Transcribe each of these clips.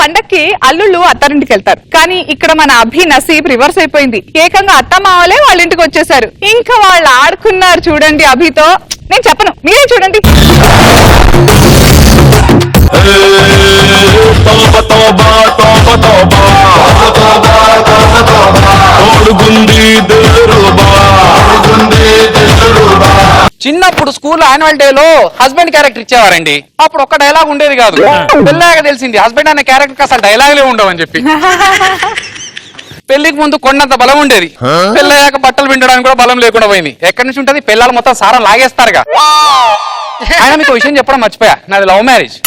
పండక్కి అల్లుళ్ళు అత్తారింటికి వెళ్తారు. కానీ ఇక్కడ మన అభి నసీబ్ రివర్స్ అయిపోయింది. ఏకంగా అత్తమావలే వాళ్ళ ఇంటికి వచ్చేసారు. ఇంకా వాళ్ళు ఆడుకున్నారు చూడండి అభితో. నేను చెప్పను, మీరే చూడండి. చిన్నప్పుడు స్కూల్ యాన్యువల్ డే లో హస్బెండ్ క్యారెక్టర్ ఇచ్చేవారండి. అప్పుడు ఒక్క డైలాగ్ ఉండేది కాదు. పెళ్ళాక తెలిసింది హస్బెండ్ అనే క్యారెక్టర్ అసలు డైలాగులే ఉండవని చెప్పి. పెళ్లికి ముందు కొండంత బలం ఉండేది, పెళ్ళయ్యాక బట్టలు పిండడానికి కూడా బలం లేకుండా పోయింది. ఎక్కడి నుంచి ఉంటది? పెళ్ళాలు మొత్తం సారం లాగేస్తారుగా. ఆయన మీకు విషయం చెప్పడం మర్చిపోయా, నాది లవ్ మ్యారేజ్.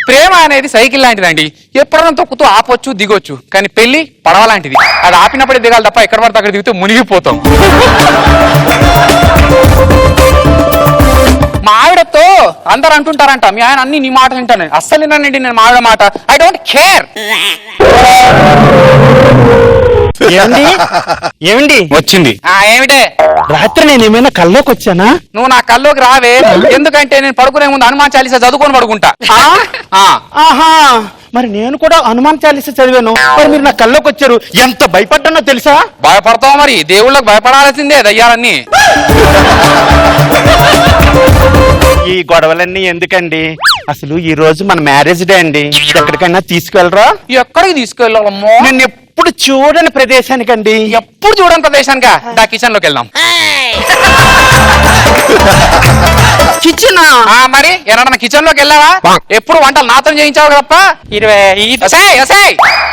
ప్రేమ అనేది సైకిల్ లాంటిదండి, ఎప్పుడైనా తొక్కుతూ ఆపొచ్చు దిగొచ్చు. కానీ పెళ్లి పడవ లాంటిది, అది ఆపినప్పుడే దిగాలి తప్ప ఎక్కడ పడితే అక్కడ దిగితే మునిగిపోతాం. మా ఆవిడతో అందరు అంటుంటారంట, మీ ఆయన అన్ని నీ మాట వింటాను. అస్సలు విన్నానండి నేను మా ఆవిడ మాట. I don't care. ఏమండి వచ్చింది ఏమిటే? రాత్రి నేను ఏమైనా కల్లోకి వచ్చానా? నువ్వు నా కల్లోకి రావే, ఎందుకంటే నేను పడుకునే ముందు హనుమాన్ చాలీసా చదువుకొని పడుకుంటా. ఆహా, మరి నేను కూడా హనుమాన్ చాలీసా చదివాను. మరి మీరు నా కల్లోకి వచ్చారు, ఎంత భయపడ్డానో తెలుసా? భయపడతావు మరి, దేవుళ్ళకి భయపడాల్సిందే దయ్యాలన్నీ. ఈ గొడవలన్నీ ఎందుకండి? అసలు ఈ రోజు మన మ్యారేజ్ డే అండి, ఎక్కడికైనా తీసుకెళ్ళరా? ఎక్కడికి తీసుకెళ్ళాలమ్మో? నేను ఎప్పుడు చూడని ప్రదేశానికండి. ఎప్పుడు చూడని ప్రదేశానికా? దా కిచెన్ లోకి వెళ్దాం. కిచెన్? మరి ఏమన్నా కిచెన్ లోకి వెళ్ళావా? ఎప్పుడు వంటలు నాతో చేయించావు తప్ప.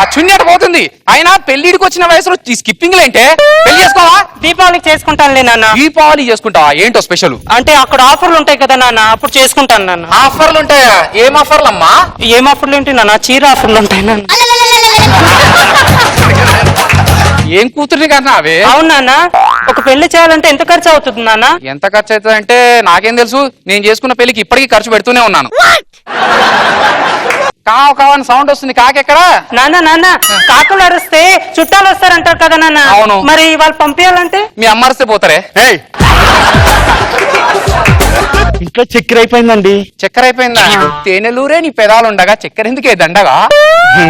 ఆ చున్నీ అట పోతుంది. అయినా పెళ్లిడికి వచ్చిన వయసులో స్కిప్పింగ్ ఏంటే? పెళ్లి చేసుకోవా? దీపావళికి చేసుకుంటానులే నాన్న. దీపావళి చేసుకుంటావా? ఏంటో స్పెషల్? అంటే అక్కడ ఆఫర్లు ఉంటాయి కదా నాన్న, అప్పుడు చేసుకుంటాను నాన్న. ఆఫర్లు ఉంటాయా? ఏం ఆఫర్లు అమ్మా? ఏం ఆఫర్లు ఏంటి నాన్న? చీర ఆఫర్లు ఉంటాయి నాన్న. ఏం కూతుర్ని కదా అవే? అవును నాన్న. ఒక పెళ్లి చేయాలంటే ఎంత ఖర్చు అవుతుంది నాన్న? ఎంత ఖర్చు అవుతుంది అంటే నాకేం తెలుసు. నేను చేసుకున్న పెళ్లికి ఇప్పటికీ ఖర్చు పెడుతూనే ఉన్నాను. కావని సౌండ్ వస్తుంది. కాకెక్కడా? నాన్న కాకులు అరిస్తే చుట్టాలు వస్తారంటారు కదా నాన్న. అవును. మరి వాళ్ళు పంపించాలంటే? మీ అమ్మ అరిస్తే పోతారే. ఇంట్లో చక్కెర అయిపోయిందండి. చక్కెర అయిపోయిందా? తేనెలూరే నీ పెదాలు ఉండగా చక్కెర ఎందుకే దండగా?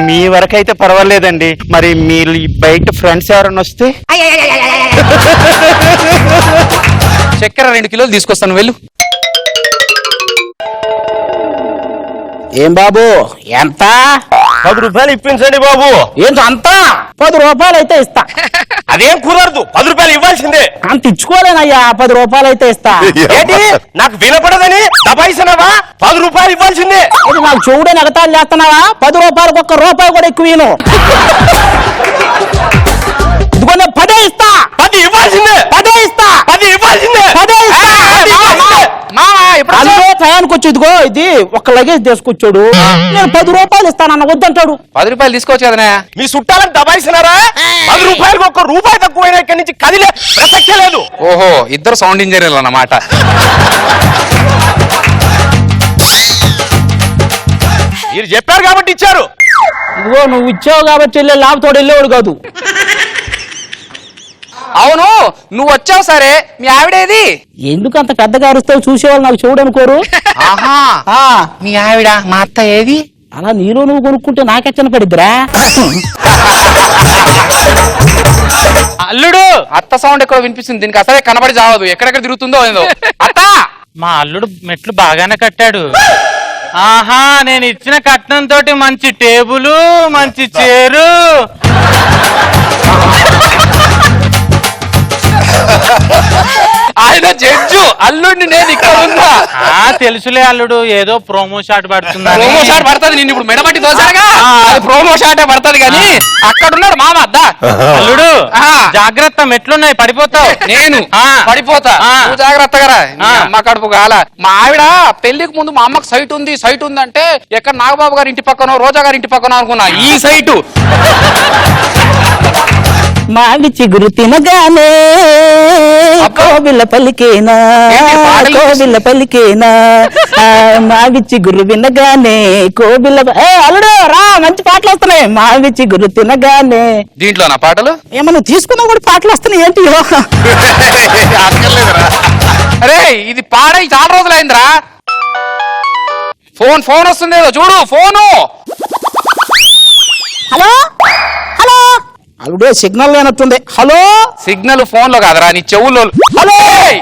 మీ వరకు అయితే పర్వాలేదండి, మరి మీరు బయట ఫ్రెండ్స్ ఎవరన్నా వస్తే? చక్కెర 2 కిలోలు తీసుకొస్తాను, వెళ్ళు. ఏం బాబు ఎంత? 10 రూపాయలు ఇప్పించండి బాబు. ఏంటి అంత? 10 రూపాయలు అయితే ఇస్తా. అదేం కుదరదు, 10 రూపాయలు ఇవ్వాల్సిందే. అంత ఇచ్చుకోలేనయ్యా, 10 రూపాయలు అయితే ఇస్తా. ఏంటి నాకు వినపడదని దబాయిస్తున్నావా? 10 రూపాయలు ఇవ్వాల్సిందే. ఇది నాకు చెవుడని ఎగతాళి చేస్తున్నావా? 10 రూపాయలకు 1 రూపాయి కూడా ఎక్కువ ఇవ్వను. ఇదిగో 10 ఇస్తా. 10 ఇవ్వాల్సిందే. 10 ఇస్తా. 10 ఇవ్వాల్సిందే. 10 ఇస్తా. టయానికి వచ్చి ఇదిగో ఇది ఒక లగేజ్ తీసుకొచ్చాడు, నేను 10 రూపాయలు ఇస్తానన్న వద్దంటాడు. 10 రూపాయలు తీసుకోవచ్చు కదనే. మీ చుట్టాలను దబాయిస్తున్నారా? 10 రూపాయలకు 1 రూపాయి తక్కువైనా ఇక్కడి నుంచి కదిలే ప్రసక్తే లేదు. ఓహో, ఇద్దరు సౌండ్ ఇంజనీర్లు అన్నమాట. మీరు చెప్పారు కాబట్టి ఇచ్చారు. ఇదిగో నువ్వు ఇచ్చావు కాబట్టి వెళ్ళే లాభతోడు వెళ్ళేవాడు కాదు. అవును, నువ్వు వచ్చావు సరే, మీ ఆవిడేది? ఎందుకు అంత పెద్దగా అరుస్తావు? చూసేవాళ్ళు నాకు చెవుడు అనుకోరు. ఆహా, మీ ఆవిడ మా అత్త ఏది? అలా నీలో నువ్వు కొనుక్కుంటే నాకెచ్చన పడిద్దిరా. అల్లుడు, అత్త సౌండ్ ఎక్కడ వినిపిస్తుంది, దీనికి అసలే కనబడి చావదు, ఎక్కడెక్కడ తిరుగుతుందో ఏందో. అత్త, మా అల్లుడు మెట్లు బాగానే కట్టాడు. ఆహా, నేను ఇచ్చిన కట్నం తోటి మంచి టేబుల్, మంచి చైరు. ఆయన జడ్జు, అల్లుడిని నేను ఇక్కడ ఉన్నా. తెలుసులే అల్లుడు, ఏదో ప్రోమో షాట్ పడుతుంది. ప్రోమో షాట్ పడుతుంది, నేను ఇప్పుడు మెడబట్టి తోసాగా ప్రోమో షాటే పడుతుంది. కానీ అక్కడ ఉన్నాడు మామ. అద్దా అల్లుడు, జాగ్రత్త, మెట్లున్నాయి, పడిపోతావు. నేను పడిపోతా, నువ్వు జాగ్రత్తగా. అమ్మ కడుపు కాల. మా ఆవిడ పెళ్లికి ముందు మా అమ్మకి సైట్ ఉంది అంటే ఎక్కడ నాగబాబు గారి ఇంటి పక్కనో రోజా గారి ఇంటి పక్కనో అనుకున్నా. ఈ సైటు మావి చిగురు తినగానే కోవిల పలికేనా, కోవిల పలికేనా, మావి చిగురు వినగానే కోవిల. అల్లుడు రా, మంచి పాటలు వస్తున్నాయి. మావి చిగురు తినగానే. దీంట్లో నా పాటలు ఏమన్నా తీసుకున్నా కూడా పాటలు వస్తున్నాయి ఏంటి? అరే ఇది పాడై చాలా రోజులైందిరా. ఫోన్ వస్తుంది, చూడు ఫోను. హలో హలో అల్లుడు సిగ్నల్ లేనట్టుంది. హలో సిగ్నల్ ఫోన్ లో కాదురా నీ చెవుల్లో. హలో ఏయ్!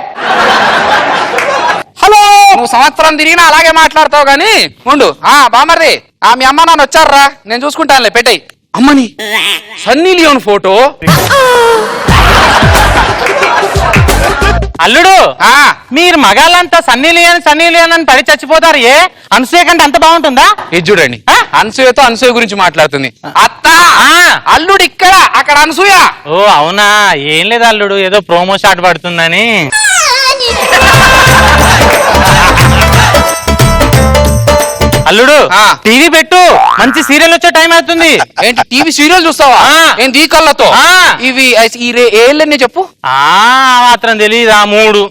హలో నువ్వు సంవత్సరం తిరిగినా అలాగే మాట్లాడతావు గాని ఉండు. బామర్ది మీ అమ్మ నాన్న వచ్చారా, నేను చూసుకుంటానులే, పెట్టేయ్. అమ్మని సన్నీ లియోన్ ఫోటో. అల్లుడు మీరు మగాళ్ళంతా సన్నీ లియోన్ అని పడి చచ్చిపోతారు. ఏ అనసూయ కంటే అంత బాగుంటుందా? ఇది చూడండి, అనసూయతో అనసూయ గురించి మాట్లాడుతుంది. అత్త అల్లుడు ఇక్కడ, అక్కడ అనసూయ. ఓ అవునా, ఏం లేదు అల్లుడు, ఏదో ప్రోమో షాట్ పడుతుందని. అల్లుడు టీవీ పెట్టు, మంచి సీరియల్ వచ్చే టైం అవుతుంది. ఏంటి టీవీ సీరియల్ చూస్తావా? ఏంటి ఈ కళ్ళతో? ఇవి ఏళ్ళని చెప్పు. మాత్రం తెలియదు. 3.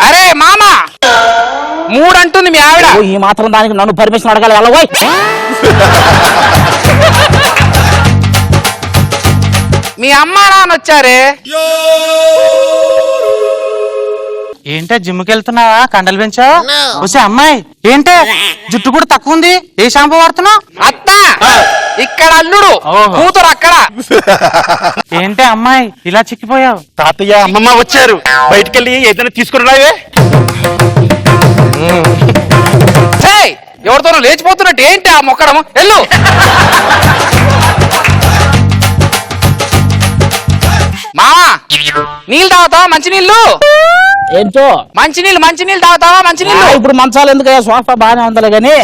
అరే మామ 3 అంటుంది మీ ఆవిడ. ఈ మాత్రం దానికి నన్ను పర్మిషన్ అడగాలి. వెళ్ళబోయ్. మీ అమ్మ నాన్న వచ్చారే. ఏంటే జిమ్కి వెళ్తున్నావా? కండలు పెంచావు? వచ్చే అమ్మాయి ఏంటే జుట్టు కూడా తక్కువ ఉంది, ఏ షాంపూ వాడుతున్నావు? అత్త ఇక్కడ అల్లుడు, ఓహో. కూతురు అక్కడ. ఏంటే అమ్మాయి ఇలా చిక్కిపోయావు? తాతయ్య అమ్మమ్మ వచ్చారు, బయటకెళ్ళి ఏదైనా తీసుకుని రావే. ఎవరితోనో లేచిపోతున్నట్టు ఏంటి ఆ మొక్కడము? వెళ్ళు. మామా నీళ్ళు తాగుతావా? మంచినీళ్ళు. ఏంటో మంచినీళ్ళు తాగుతావా? మంచినీళ్ళు. ఇప్పుడు మంచాలు ఎందుకయ్యా, సోఫా బాగానే ఉందలే గాని.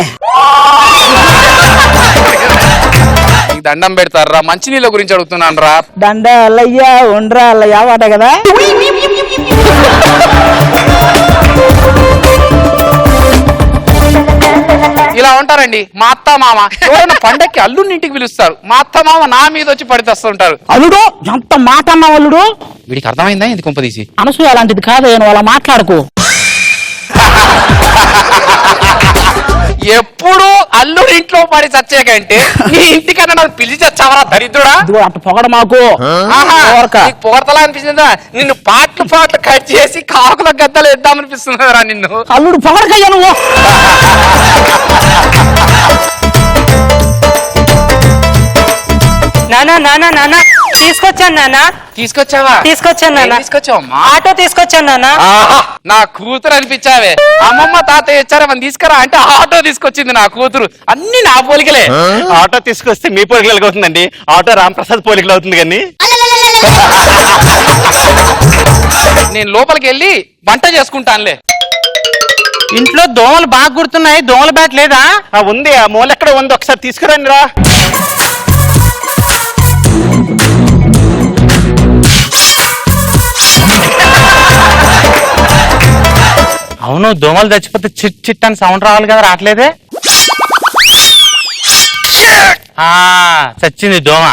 నీకు దండం పెడతారా, మంచినీళ్ళ గురించి అడుగుతున్నాను రా. దండాలయ్యా ఉండ్రాలయ్యా వాట కదా. ఇలా ఉంటారండి మా అత్త మామ. ఎవరైనా పండక్కి అల్లుడిని ఇంటికి పిలుస్తారు, మా అత్త మామ నా మీద వచ్చి పడితేస్తుంటారు. అల్లుడు ఎంత మాట అన్నావు అల్లుడు. వీడికి అర్థమైందా ఇది కొంపదీసి? అనసూయ అలాంటిది కాదు, నువ్వు అలా మాట్లాడుకో. ఎప్పుడు అల్లుడి ఇంట్లో పడి చచ్చే కంటే నీ ఇంటికన్నా నాకు పిలిచి చచ్చావరా దరిద్రుడా. ఇదిగో అట్ట పొగడ మాకు. నీకు పొగడతలా అనిపించిందా? నిన్ను పాటలు కట్ చేసి కాకుల గద్దలు వేద్దామనిపిస్తుందిరా నిన్ను. అల్లుడు పొగడకయ్యా నువ్వు. నానా తీసుకొచ్చాను నానా. తీసుకొచ్చావా? తీసుకొచ్చాను నానా. తీసుకొచ్చావమ్మా. ఆటో తీసుకొచ్చాను నానా. నా కూతురు అనిపించావే. అమ్మమ్మ తాతయ్య వచ్చారా మనం తీసుకురా అంటే ఆటో తీసుకొచ్చింది నా కూతురు. అన్ని నా పోలికలే. ఆటో తీసుకొస్తే మీ పోలికలు అవుతుందండి, ఆటో రాంప్రసాద్ పోలికలు అవుతుంది. కానీ నేను లోపలికి వెళ్ళి వంట చేసుకుంటానులే. ఇంట్లో దోమలు బాగా గుర్తున్నాయి, దోమల బ్యాట్ లేదా? ఉంది, ఆ మూల ఎక్కడ ఉంది, ఒకసారి తీసుకురండి రా. అవును, దోమలు చచ్చిపోతే చిట్ చిట్ అని సౌండ్ రావాలి కదా, రావట్లేదే. చచ్చింది దోమ.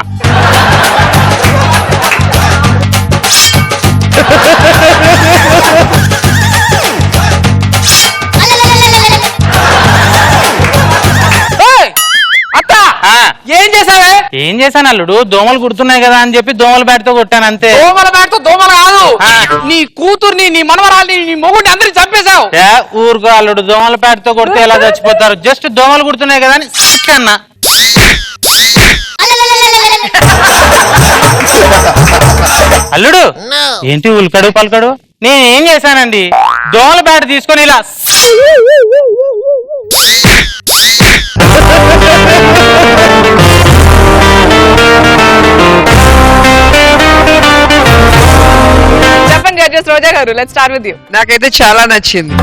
అత్త ఏం చేసావే? ఏం చేశాను అల్లుడు, దోమలు కుడుతున్నాయి కదా అని చెప్పి దోమల బ్యాట్ తో కొట్టాను అంతే. దోమల బ్యాట్తో దోమలు కాదు, నీ కూతుర్ని నీ మనవరాల్ని నీ మొగుడిని అందరిని చంపేశావు. ఊరుకో అల్లుడు, దోమల బ్యాట్ తో కొడితే ఎలా చచ్చిపోతారు? జస్ట్ దోమలు కుడుతున్నాయి కదా అని అన్నా. అల్లుడు ఏంటి ఉల్కడు పలకడు? నేనేం చేశానండి, దోమల బ్యాట్ తీసుకొని ఇలా చెప్పండి జడ్జెస్. రోజా గారు, లెట్స్ స్టార్ట్ విత్ యు. నాకైతే చాలా నచ్చింది.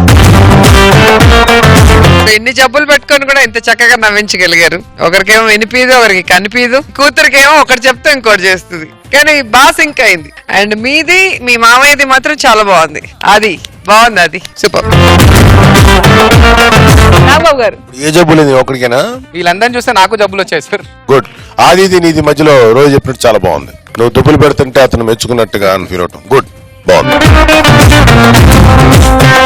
ఎన్ని జబ్బులు పెట్టుకొని కూడా ఇంత చక్కగా నవ్వించగలిగారు. ఒకరికేమో వినిపీదు, ఒకరికి కనిపీదు, కూతురికేమో ఒకటి చెప్తే ఇంకోటి చేస్తుంది, కానీ బాగా సింక్ అయింది. అండ్ మీది మీ మామయ్యది మాత్రం చాలా బాగుంది. అది బాగుంది, అది సూపర్. నాగబాబు గారు, ఏ జబ్బు లేదు ఒకరికేనా? వీళ్ళందరిని చూస్తే నాకు జబ్బులు వచ్చాయి సార్. గుడ్. ఆది నీది మధ్యలో రోజు చెప్పినట్టు చాలా బాగుంది. నువ్వు దుబ్బులు పెడుతుంటే అతను మెచ్చుకున్నట్టుగా అని ఫీల్ అవటం గుడ్, బాగుంది.